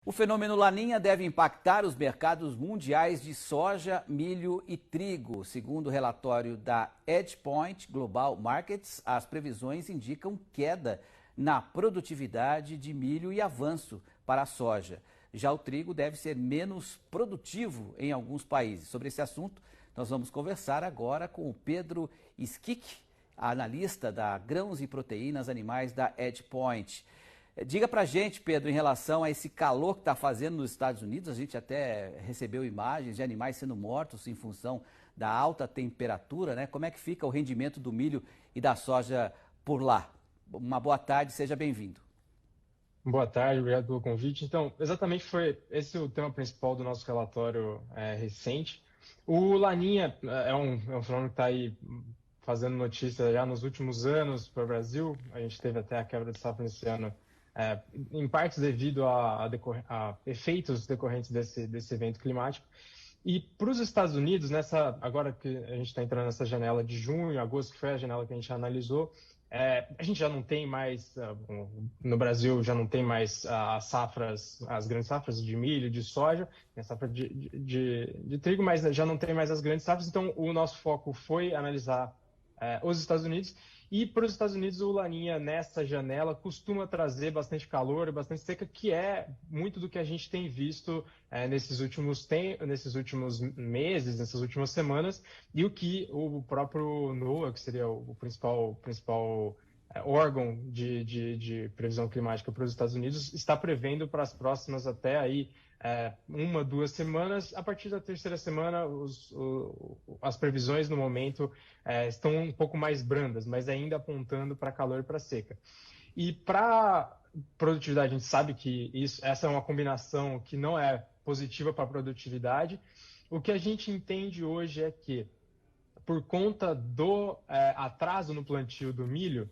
O fenômeno Laninha deve impactar os mercados mundiais de soja, milho e trigo. Segundo o relatório da EdgePoint Global Markets, as previsões indicam queda na produtividade de milho e avanço para a soja. Já o trigo deve ser menos produtivo em alguns países. Sobre esse assunto, nós vamos conversar agora com o Pedro Skik, analista da Grãos e Proteínas Animais da EdgePoint. Diga pra gente, Pedro, em relação a esse calor que está fazendo nos Estados Unidos, a gente até recebeu imagens de animais sendo mortos em função da alta temperatura, né? Como é que fica o rendimento do milho e da soja por lá? Uma boa tarde, seja bem-vindo. Boa tarde, obrigado pelo convite. Então, exatamente foi esse o tema principal do nosso relatório recente. O Laninha é um fenômeno que está aí fazendo notícia já nos últimos anos para o Brasil. A gente teve até a quebra de safra nesse ano, em parte devido a efeitos decorrentes desse evento climático. E para os Estados Unidos, agora que a gente está entrando nessa janela de junho, agosto, que foi a janela que a gente analisou, a gente já não tem mais, no Brasil, já não tem mais as grandes safras de milho, de soja, a safra de trigo, mas já não tem mais as grandes safras. Então, o nosso foco foi analisar os Estados Unidos. E para os Estados Unidos, o Laninha, nessa janela, costuma trazer bastante calor e bastante seca, que é muito do que a gente tem visto nesses últimos meses, nessas últimas semanas, e o que o próprio NOAA, que seria o principal órgão de previsão climática para os Estados Unidos, está prevendo para as próximas até aí 1, 2 semanas. A partir da terceira semana, as previsões no momento estão um pouco mais brandas, mas ainda apontando para calor e para seca. E para produtividade, a gente sabe que essa é uma combinação que não é positiva para a produtividade. O que a gente entende hoje é que, por conta do atraso no plantio do milho,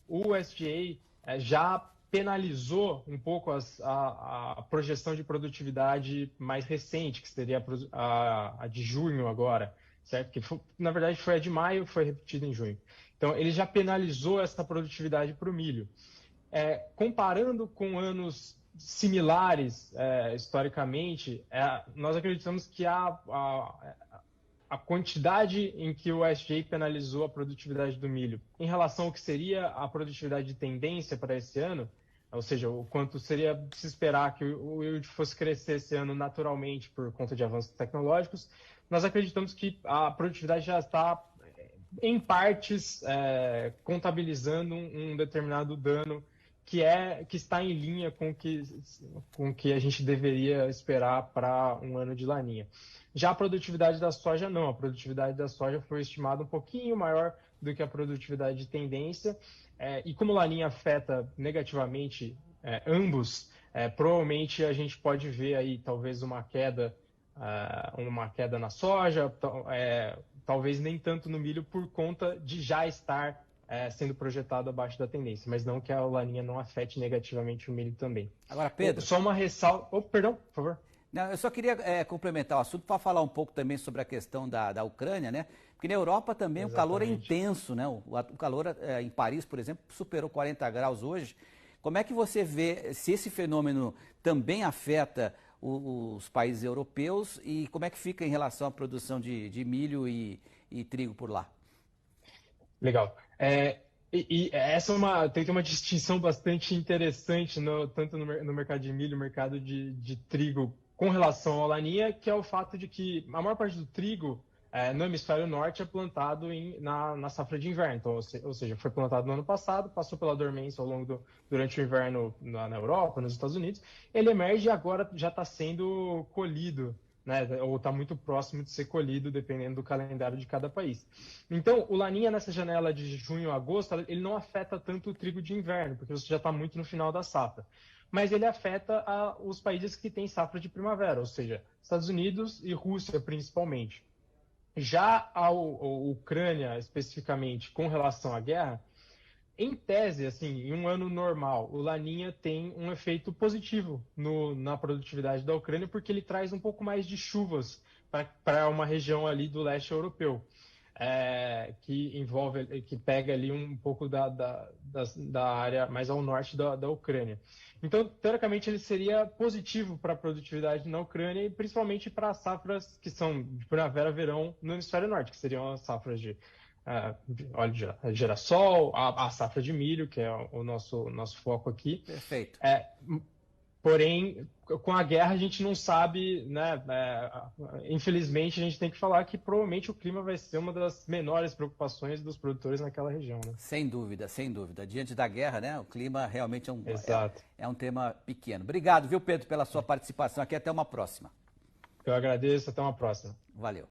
o USDA já penalizou um pouco a projeção de produtividade mais recente, que seria a de junho agora, certo? Que na verdade foi a de maio, foi repetida em junho. Então, ele já penalizou essa produtividade para o milho. Comparando com anos similares, historicamente, nós acreditamos que a quantidade em que o USDA penalizou a produtividade do milho em relação ao que seria a produtividade de tendência para esse ano, ou seja, o quanto seria de se esperar que o yield fosse crescer esse ano naturalmente por conta de avanços tecnológicos, nós acreditamos que a produtividade já está, em partes, contabilizando um determinado dano que está em linha com o que a gente deveria esperar para um ano de Laninha. Já a produtividade da soja, não. A produtividade da soja foi estimada um pouquinho maior do que a produtividade de tendência. E como Laninha afeta negativamente ambos, provavelmente a gente pode ver aí talvez uma queda na soja, talvez nem tanto no milho, por conta de já estar sendo projetado abaixo da tendência, mas não que a Laninha não afete negativamente o milho também. Agora, Pedro. Só uma ressalva. Perdão, por favor. Não, eu só queria complementar o assunto para falar um pouco também sobre a questão da Ucrânia, né? Porque na Europa também Exatamente. O calor é intenso, né? O calor em Paris, por exemplo, superou 40 graus hoje. Como é que você vê se esse fenômeno também afeta os países europeus e como é que fica em relação à produção de milho e trigo por lá? Legal. Essa tem que ter uma distinção bastante interessante, tanto no mercado de milho, no mercado de trigo, com relação ao Laninha, que é o fato de que a maior parte do trigo no hemisfério norte é plantado na safra de inverno. Então, ou seja, foi plantado no ano passado, passou pela dormência durante o inverno na Europa, nos Estados Unidos. Ele emerge e agora já está sendo colhido, né, ou está muito próximo de ser colhido, dependendo do calendário de cada país. Então, o Laninha, nessa janela de junho a agosto, ele não afeta tanto o trigo de inverno, porque você já está muito no final da safra. Mas ele afeta os países que têm safra de primavera, ou seja, Estados Unidos e Rússia, principalmente. Já a Ucrânia, especificamente, com relação à guerra, em tese, assim, em um ano normal, o Laninha tem um efeito positivo na produtividade da Ucrânia, porque ele traz um pouco mais de chuvas para uma região ali do leste europeu. que pega ali um pouco da área mais ao norte da Ucrânia. Então, teoricamente, ele seria positivo para a produtividade na Ucrânia e principalmente para as safras que são de primavera-verão no hemisfério norte, que seriam as safras de óleo de girassol, a safra de milho, que é o nosso foco aqui. Perfeito. Porém, com a guerra a gente não sabe, né? Infelizmente, a gente tem que falar que provavelmente o clima vai ser uma das menores preocupações dos produtores naquela região, né? Sem dúvida, sem dúvida. Diante da guerra, né? O clima realmente é um tema pequeno. Obrigado, viu, Pedro, pela sua participação aqui. Até uma próxima. Eu agradeço, até uma próxima. Valeu.